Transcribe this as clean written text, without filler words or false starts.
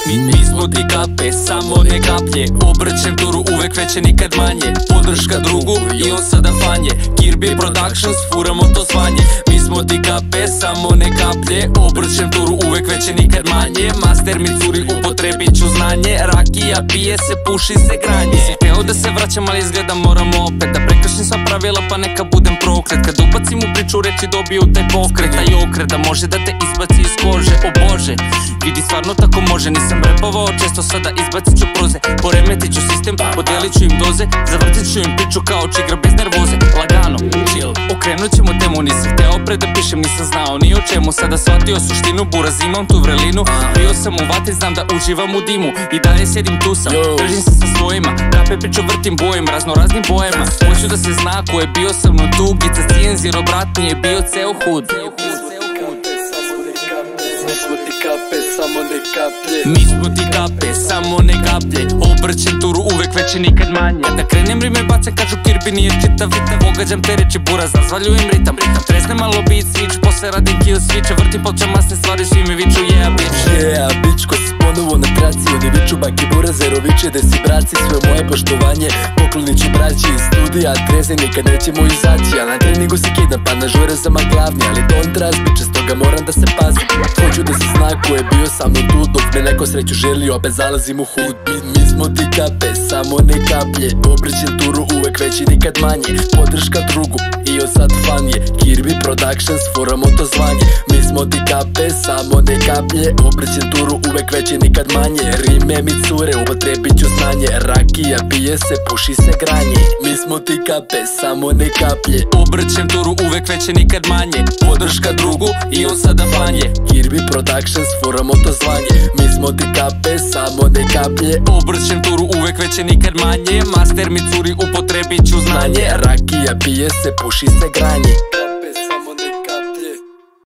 Mi smo ti kape, samo ne kaplje. Obrćem turu, uvek veće, nikad manje. Podrška drugu i on sada fanje. Kirby Productions, furamo to zvanje. Mi smo ti kape, samo ne kaplje. Obrćem turu, uvek veće, nikad manje. Master mi curi, upotrebit ću znanje. Rakija pije se, puši se granje. Hteo da se vraćam, ali izgleda moramo opet da prekršim sva pravila, pa neka budem proklet. Kad ubacim u priču reči dobiju taj pokret. Taj okret da može da te izbaci iz kože. O Bože, vidi stvarno tako može. Nisam repovao često, sada izbacit ću proze. Poremetit ću sistem, podelit ću im doze. Zavrtit ću im priču kao čigra bez nervoze. Lagano, chill, okrenut ćemo temu. Nisam hteo pre da pišem, nisam znao ni o čemu. Sada shvatio suštinu, buraz imam tu vrelinu. Bio sam u vati, znam da uživam u dimu. I dalje sjedim tu sam, držim se sa svojima. Kape priču vrtim bojem, razno raznim bojama. Hoću da se zna ko je bio sa mnom tu. Gica Cienziro, brat mi je bio ceo hud. Mi smo ti kape, samo ne kaplje. Obrćem turu, uvek veće, nikad manje. Da krenem rime bace, kažu Kirby nije čitav. Pogađam te reči, buraz, razvaljujem ritam. Tresne malo beat switch, posle radim kill switch. Vrtim počam masne stvari, svi mi viču yeah bitch. Yeah bitch, ko si ponovo na traci. Oni viču baki burazero, viče da si braci. Sve moje poštovanje, pokloniću braći iz studija. Treze nikad nećemo izaći, a na treningu se kidam, pa na žure sam glavni. Ali don't trust bitches, stoga moram da se pazim. Hoću da se zna ko je bio sa mnom tu. Dok me neko sreću želi, opet zalazim u hud. Mi smo ti kape, samo ne kaplje. Obrćem turu, uvek veći, nikad manje. Podrška drugu i on sad fan je. Kirby Productions, furamo to zvanje. Mi smo ti kape, samo ne kaplje. Obrćem turu, uvek veći, nikad manje. Rime mi cure, upotrebit ću znanje. Rakija pije se, puši se granje. Mi smo ti kape, samo ne kaplje. Obrćem turu, uvek veće, nikad manje. Podrška drugu i on sada fan je. Kirby Productions, furamo to zvanje. Mi smo ti kape, samo ne kaplje. Obrćem turu, uvek veće, nikad manje. Master mi curi, upotrebit ću znanje. Rakija pije se, puši se granje.